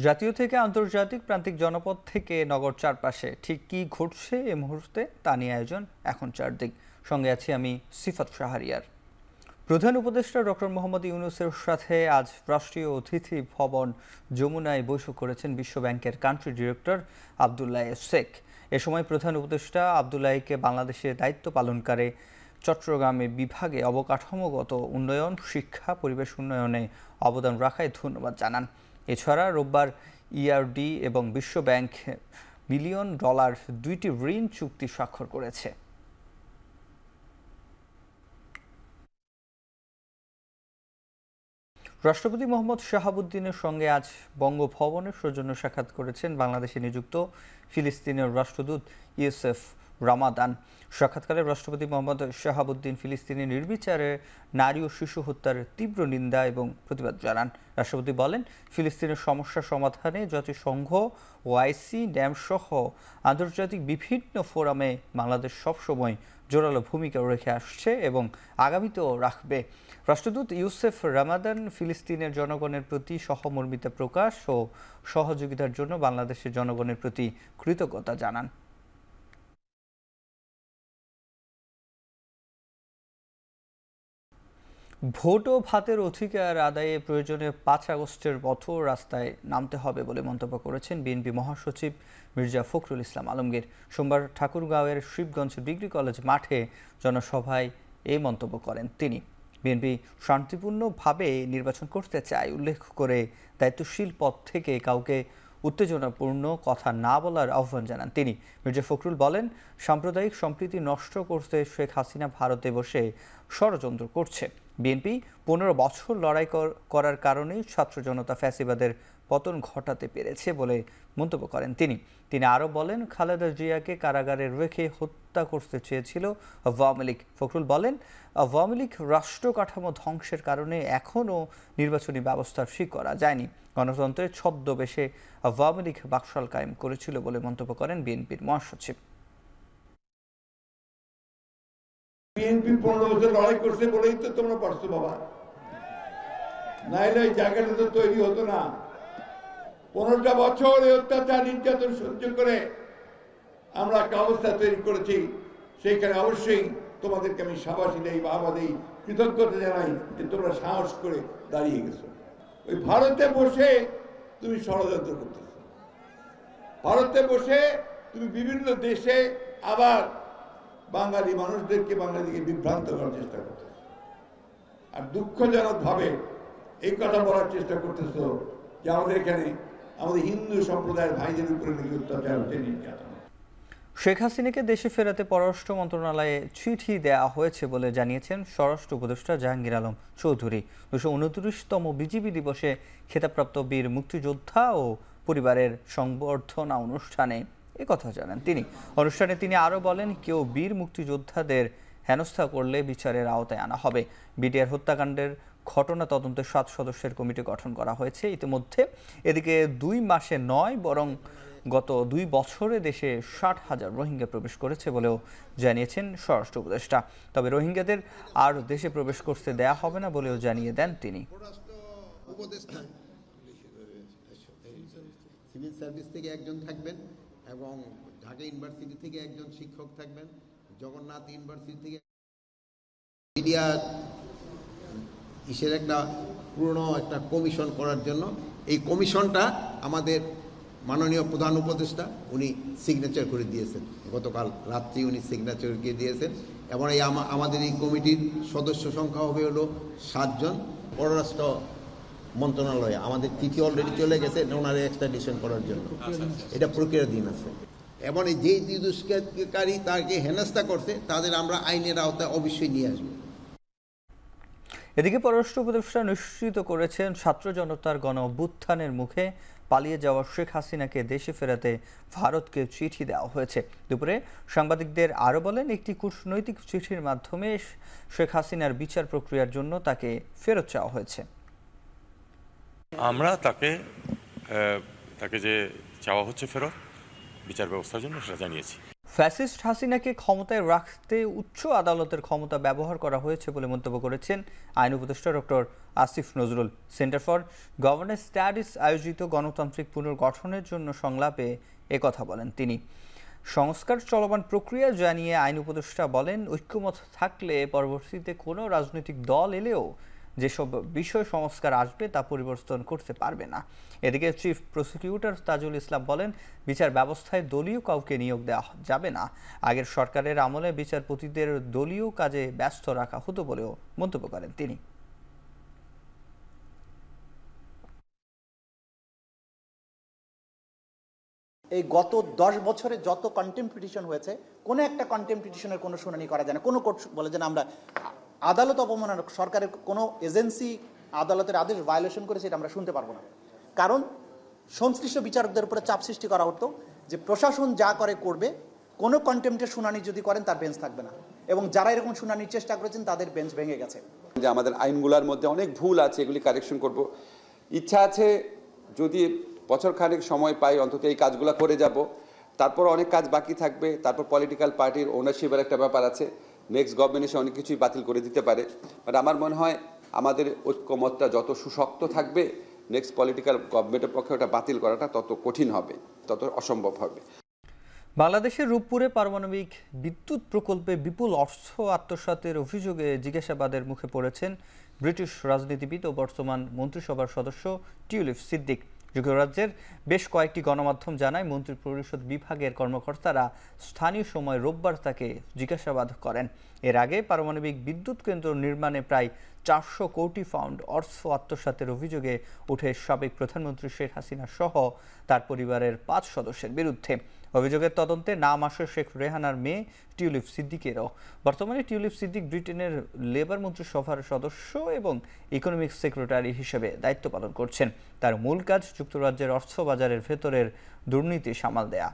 জাতীয় থেকে আন্তর্জাতিক প্রান্তিক জনপদ থেকে নগর চারপাশে ঠিক কী ঘটছে এ মুহূর্তে তা নিয়ে আয়োজন এখন চারদিক। সঙ্গে আছি আমি সিফাত শাহরিয়ার। প্রধান উপদেষ্টা ডক্টর মোহাম্মদ ইউনূসের সাথে আজ রাষ্ট্রীয় অতিথি ভবন যমুনায় বৈঠক করেছেন বিশ্ব ব্যাংকের কান্ট্রি ডিরেক্টর আব্দুল্লাহ শেখ। এ সময় প্রধান উপদেষ্টা আব্দুল্লাহকে বাংলাদেশে দায়িত্ব পালনকালে চট্টগ্রামে বিভাগে অবকাঠামোগত উন্নয়ন, শিক্ষা, পরিবেশ উন্নয়নে অবদান রাখায় ধন্যবাদ জানান। এছাড়া রোববার ইআরডি এবং বিশ্ব ব্যাংক $1 বিলিয়ন দুইটি ঋণ চুক্তি স্বাক্ষর করেছে। রাষ্ট্রপতি মোহাম্মদ শাহাবুদ্দিনের সঙ্গে আজ বঙ্গভবনে সৌজন্য সাক্ষাৎ করেছেন বাংলাদেশে নিযুক্ত ফিলিস্তিনের রাষ্ট্রদূত ইউসেফ রামাদান। সাক্ষাৎকালে রাষ্ট্রপতি মোহাম্মদ শাহাবুদ্দিন ফিলিস্তিনি নির্বিচারে নারী ও শিশু হত্যার তীব্র নিন্দা এবং প্রতিবাদ জানান। রাষ্ট্রপতি বলেন, ফিলিস্তিনের সমস্যা সমাধানে জাতিসংঘ, ওআইসি, ড্যাম সহ আন্তর্জাতিক বিভিন্ন ফোরামে বাংলাদেশ সবসময় জোরালো ভূমিকা রেখে আসছে এবং আগামীতেও রাখবে। রাষ্ট্রদূত ইউসেফ রামাদান ফিলিস্তিনের জনগণের প্রতি সহমর্মিতা প্রকাশ ও সহযোগিতার জন্য বাংলাদেশের জনগণের প্রতি কৃতজ্ঞতা জানান। ভোট ও ভাতের অধিকার আদায়ে প্রয়োজনে 5 আগস্টের মতো রাস্তায় নামতে হবে বলে মন্তব্য করেছেন বিএনপি মহাসচিব মির্জা ফখরুল ইসলাম আলমগীর। সোমবার ঠাকুরগাঁওয়ের শিবগঞ্জ ডিগ্রি কলেজ মাঠে জনসভায় এই মন্তব্য করেন তিনি। বিএনপি শান্তিপূর্ণভাবে নির্বাচন করতে চায় উল্লেখ করে দায়িত্বশীল পদ থেকে কাউকে উত্তেজনাপূর্ণ কথা না বলার আহ্বান জানান তিনি। মির্জা ফখরুল বলেন, সাম্প্রদায়িক সম্প্রীতি নষ্ট করতে শেখ হাসিনা ভারতে বসে ষড়যন্ত্র করছে। বিএনপি 15 বছর লড়াই করার কারণেই ছাত্র জনতা ফ্যাসিবাদের পতন ঘটাতে পেরেছে বলে মন্তব্য করেন তিনি আরও বলেন, খালেদা জিয়াকে কারাগারে রেখে হত্যা করতে চেয়েছিল আওয়ামী লীগ। ফখরুল বলেন, আওয়ামী লীগ রাষ্ট্র কাঠামো ধ্বংসের কারণে এখনও নির্বাচনী ব্যবস্থা ঠিক করা যায়নি। গণতন্ত্রের ছদ্মবেশে আওয়ামী লীগ বাকশাল কায়েম করেছিল বলে মন্তব্য করেন বিএনপির মহাসচিব। বিএনপি 15 বছর লড়াই করছে বলেই তো তোমরা পারছো বাবা, নাইলে এই জায়গাটা তো তৈরি হতো না। 15টা বছর এই অত্যাচার নির্যাতন সহ্য করে আমরা একটা অবস্থা তৈরি করেছি। সেইখানে অবশ্যই তোমাদেরকে আমি সাবাসী দেই, বাবা দেই, কৃতজ্ঞতা জানাই যে তোমরা সাহস করে দাঁড়িয়ে গেছো। ওই ভারতে বসে তুমি ষড়যন্ত্র করতেছো, ভারতে বসে তুমি বিভিন্ন দেশে আবার বাঙালি মানুষদেরকে, বাঙালিকে বিভ্রান্ত করার চেষ্টা করতেছ। আর দুঃখজনক ভাবে এই কথা বলার চেষ্টা করতেছ যে আমাদের এখানে আমাদের হিন্দু সম্প্রদায়ের ভাইদের উপরে নাকি অত্যাচার হচ্ছে, নির্যাতন। শেখ হাসিনাকে দেশে ফেরাতে পররাষ্ট্র মন্ত্রণালয়ে চিঠি দেওয়া হয়েছে বলে জানিয়েছেন স্বরাষ্ট্র উপদেষ্টা জাহাঙ্গীর আলম চৌধুরী। 229তম বিজিবি দিবসে খেতাবপ্রাপ্ত বীর মুক্তিযোদ্ধা ও পরিবারের সংবর্ধনা অনুষ্ঠানে একথা জানান তিনি। অনুষ্ঠানে তিনি আরও বলেন, কেউ বীর মুক্তিযোদ্ধাদের হেনস্থা করলে বিচারের আওতায় আনা হবে। বিডিআর হত্যাকাণ্ডের ঘটনা তদন্তে 7 সদস্যের কমিটি গঠন করা হয়েছে ইতিমধ্যে। এদিকে 2 মাসে নয় বরং গত 2 বছরে দেশে 60,000 রোহিঙ্গা প্রবেশ করেছে বলেও জানিয়েছেন স্বরাষ্ট্র উপদেষ্টা। তবে রোহিঙ্গাদের আর দেশে প্রবেশ করতে দেয়া হবে না বলেও জানিয়ে দেন তিনি। সিভিল সার্ভিস থেকে একজন থাকবেন এবং ঢাকা ইউনিভার্সিটি থেকে একজন শিক্ষক থাকবেন, জগন্নাথ ইউনিভার্সিটি থেকে মিডিয়া ইসের একটা পুরনো একটা কমিশন করার জন্য এই কমিশনটা আমাদের মাননীয় প্রধান উপদেষ্টা উনি সিগনেচার করে দিয়েছেন। গতকাল রাত্রি উনি সিগনেচার দিয়ে দিয়েছেন এবং এই আমাদের এই কমিটির সদস্য সংখ্যা হবে হলো 7 জন। পররাষ্ট্র মন্ত্রণালয়ে আমাদের চিঠি অলরেডি চলে গেছে ওনারে এক্সট্রাডিশন করার জন্য, এটা প্রক্রিয়াধীন আছে। এবং যে দুষ্কৃতকারী তাকে হেনস্থা করছে তাদের আমরা আইনের আওতায় অবশ্যই নিয়ে আসবো। এদিকে পররাষ্ট্র উপদেষ্টা নিশ্চিত করেছেন, ছাত্র জনতার গণ অভ্যুত্থানের মুখে পালিয়ে যাওয়া শেখ হাসিনাকে দেশে ফেরাতে ভারতকে চিঠি দেওয়া হয়েছে। দুপুরে সাংবাদিকদের আরও বলেন, একটি কূটনৈতিক চিঠির মাধ্যমে শেখ হাসিনার বিচার প্রক্রিয়ার জন্য তাকে ফেরত চাওয়া হয়েছে। আমরা তাকে যে চাওয়া হচ্ছে ফেরত বিচার ব্যবস্থার জন্য সেটা জানিয়েছি। ফ্যাসিস্ট হাসিনাকে ক্ষমতায় রাখতে উচ্চ আদালতের ক্ষমতা ব্যবহার করা হয়েছে বলে মন্তব্য করেছেন আইন উপদেষ্টা doctor Asif Nazrul. Centre for governance studies আয়োজিত গণতান্ত্রিক পুনর্গঠনের জন্য সংলাপে একথা বলেন তিনি। সংস্কার চলমান প্রক্রিয়া জানিয়ে আইন উপদেষ্টা বলেন, ঐক্যমত থাকলে পরবর্তীতে কোনো রাজনৈতিক দল এলেও যেসব বিষয় সংস্কার আসবে তা পরিবর্তন করতে পারবে না। এদিকে চিফ প্রসিকিউটর তাজুল ইসলাম বলেন, বিচার ব্যবস্থায় দলীয় কাউকে নিয়োগ দেওয়া যাবে না। আগের সরকারের আমলে বিচারপতিদের দলীয় কাজে ব্যস্ত রাখা হতো বলেও মন্তব্য করেন তিনি। এই গত 10 বছরে যত কন্টেম্প পিটিশন হয়েছে, কোনো একটা কন্টেম্প পিটিশনের কোনো শুনানি করা যায় না। কোনো কোর্ট বলে যে আমরা আদালত অবমাননা, সরকারের কোনো এজেন্সি আদালতের আদেশ ভায়োলেশন করেছে, এটা আমরা শুনতে পারবো না। কারণ সংশ্লিষ্ট বিচারকদের উপরে চাপ সৃষ্টি করা হতো যে প্রশাসন যা করে করবে, কোনো কন্টেম্পটের শুনানি যদি করেন তার বেঞ্চ থাকবে না, এবং যারা এরকম শুনানির চেষ্টা করেছেন তাদের বেঞ্চ ভেঙে গেছে। যে আমাদের আইনগুলোর মধ্যে অনেক ভুল আছে, এগুলি কারেকশন করব। ইচ্ছা আছে যদি বছর খানেক সময় পাই অন্তত এই কাজগুলো করে যাব। তারপর অনেক কাজ বাকি থাকবে। তারপর পলিটিক্যাল পার্টির ওনারশিপের একটা ব্যাপার আছে। নেক্সট গভর্নমেন্ট এসে অনেক কিছুই বাতিল করে দিতে পারে। বাট আমার মনে হয় আমাদের ঐক্যমতটা যত সুশক্ত থাকবে, নেক্সট পলিটিক্যাল গভর্নমেন্টের পক্ষে ওটা বাতিল করাটা তত কঠিন হবে, তত অসম্ভব হবে। বাংলাদেশের রূপপুরে পারমাণবিক বিদ্যুৎ প্রকল্পে বিপুল অর্থ আত্মসাতের অভিযোগে জিজ্ঞাসাবাদের মুখে পড়েছেন ব্রিটিশ রাজনীতিবিদ ও বর্তমান মন্ত্রিসভার সদস্য টিউলিপ সিদ্দিক। যুক্তরাজ্যের বেশ কয়েকটি গণমাধ্যম জানায়, মন্ত্রিপরিষদ বিভাগের কর্মকর্তারা স্থানীয় সময় রোববার তাকে জিজ্ঞাসাবাদ করেন। এর আগে পারমাণবিক বিদ্যুৎ কেন্দ্র নির্মাণে প্রায় 400 কোটি পাউন্ড অর্থ আত্মসাতের অভিযোগে উঠে সাবেক প্রধানমন্ত্রী শেখ হাসিনা সহ তার পরিবারের 5 সদস্যের বিরুদ্ধে। অভিযোগের তদন্তে নাম আসে শেখ রেহানার মেয়ে টিউলিপ সিদ্দিকেরও। বর্তমানে টিউলিপ সিদ্দিক ব্রিটেনের লেবার মন্ত্রিসভার সদস্য এবং ইকোনমিক সেক্রেটারি হিসেবে দায়িত্ব পালন করছেন। তার মূল কাজ যুক্তরাজ্যের অর্থ বাজারের ভেতরের দুর্নীতি সামাল দেয়া।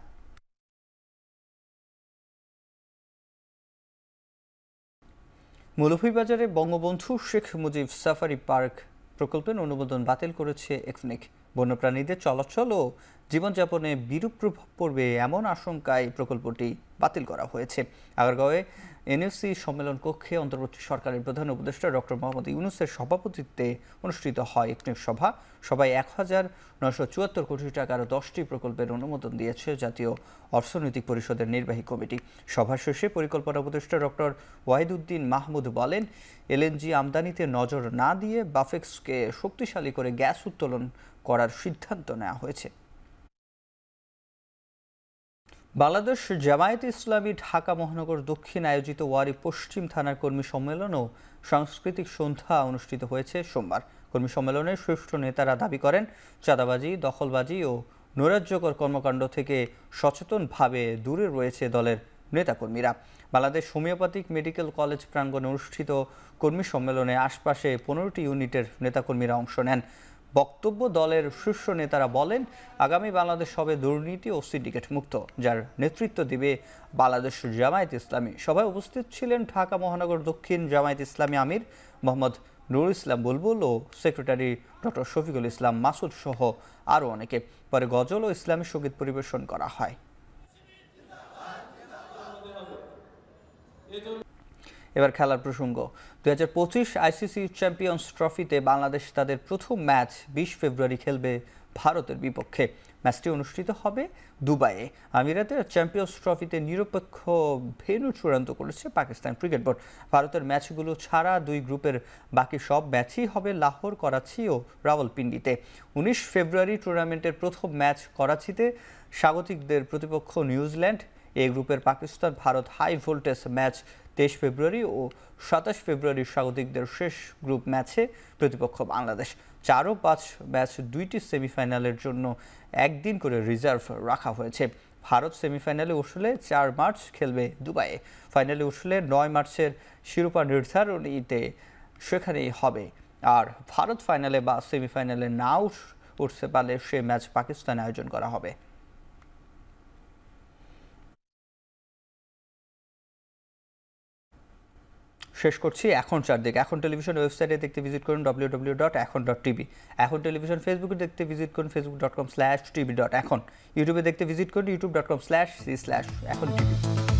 মৌলভীবাজারে বঙ্গবন্ধু শেখ মুজিব সাফারি পার্ক প্রকল্পের অনুমোদন বাতিল করেছে এক্সনিক। বন্যপ্রাণীদের চলাচল ও জীবনযাপনে বিরূপ প্রভাব পড়বে এমন আশঙ্কায় প্রকল্পটি বাতিল করা হয়েছে। আগারগাঁওয়ে এনএসসি সম্মেলন কক্ষে অন্তর্বর্তী সরকারের প্রধান উপদেষ্টা ডক্টর মোহাম্মদ ইউনূসের সভাপতিত্বে অনুষ্ঠিত হয় এক্সনিক সভা। সভায় 1974 কোটি টাকার 10টি প্রকল্পের অনুমোদন দিয়েছে জাতীয় অর্থনৈতিক পরিষদের নির্বাহী কমিটি। সভা শেষে পরিকল্পনা উপদেষ্টা ডক্টর ওয়াহিদুদ্দিন মাহমুদ বলেন, এলএনজি আমদানিতে নজর না দিয়ে বাফেক্সকে শক্তিশালী করে গ্যাস উত্তোলন করার সিদ্ধান্ত নেওয়া হয়েছে। বাংলাদেশ জামায়াতে ইসলামী ঢাকা মহানগর দক্ষিণ আয়োজিত ওয়ারী পশ্চিম থানার কর্মী সম্মেলন ও সাংস্কৃতিক সন্ধ্যা অনুষ্ঠিত হয়েছে সোমবার। কর্মী সম্মেলনে শীর্ষ নেতারা দাবি করেন, চাঁদাবাজি, দখলবাজি ও নৈরাজ্যকর কর্মকাণ্ড থেকে সচেতনভাবে দূরে রয়েছে দলের নেতাকর্মীরা। বাংলাদেশ হোমিওপ্যাথিক মেডিকেল কলেজ প্রাঙ্গণে অনুষ্ঠিত কর্মী সম্মেলনে আশপাশে 15টি ইউনিটের নেতাকর্মীরা অংশ নেন। বক্তব্য দলের শীর্ষ নেতারা বলেন, আগামী বাংলাদেশ হবে দুর্নীতি ও সিন্ডিকেট মুক্ত, যার নেতৃত্ব দিবে বাংলাদেশ জামায়াত ইসলামী। সভায় উপস্থিত ছিলেন ঢাকা মহানগর দক্ষিণ জামায়াত ইসলামী আমির মোহাম্মদ নুরুল ইসলাম বুলবুল ও সেক্রেটারি ডক্টর শফিকুল ইসলাম মাসুদ সহ আরও অনেকে। পরে গজল ও ইসলামী সঙ্গীত পরিবেশন করা হয়। এবার খেলার প্রসঙ্গ। 2025 আইসিসি চ্যাম্পিয়ন্স ট্রফিতে বাংলাদেশ তাদের প্রথম ম্যাচ 20 ফেব্রুয়ারি খেলবে ভারতের বিপক্ষে। ম্যাচটি অনুষ্ঠিত হবে দুবাইয়ে। আমিরাতে চ্যাম্পিয়ন্স ট্রফিতে নিরপেক্ষ ভেন্যু চূড়ান্ত করেছে পাকিস্তান ক্রিকেট বোর্ড। ভারতের ম্যাচগুলো ছাড়া 2 গ্রুপের বাকি সব ম্যাচই হবে লাহোর, করাচি ও রাওয়ালপিন্ডিতে। 19 ফেব্রুয়ারি টুর্নামেন্টের প্রথম ম্যাচ করাচিতে। স্বাগতিকদের প্রতিপক্ষ নিউজিল্যান্ড। এ গ্রুপের Pakistan Bharat high voltage match 23 ফেব্রুয়ারি ও 27 ফেব্রুয়ারি স্বাগতিকদের শেষ গ্রুপ ম্যাচে প্রতিপক্ষ বাংলাদেশ। 4 ও 5 ম্যাচ 2টি সেমিফাইনালের জন্য একদিন করে রিজার্ভ রাখা হয়েছে। ভারত সেমিফাইনালে উঠলে 4 মার্চ খেলবে দুবাইয়ে। ফাইনালে উঠলে 9 মার্চের শিরোপা নির্ধারণীতে সেখানেই হবে। আর ভারত ফাইনালে বা সেমিফাইনালে না উঠতে পারলে সে ম্যাচ পাকিস্তানে আয়োজন করা হবে। শেষ করছি এখন চারদিকে। এখন টেলিভিশন ওয়েবসাইটে দেখতে ভিজিট করুন www.এখন.tv। এখন টেলিভিশন ফেসবুকে দেখতে ভিজিট করুন facebook.com/tv.এখন। ইউটিউবে দেখতে ভিজিট করুন youtube.com/c/এখন tv।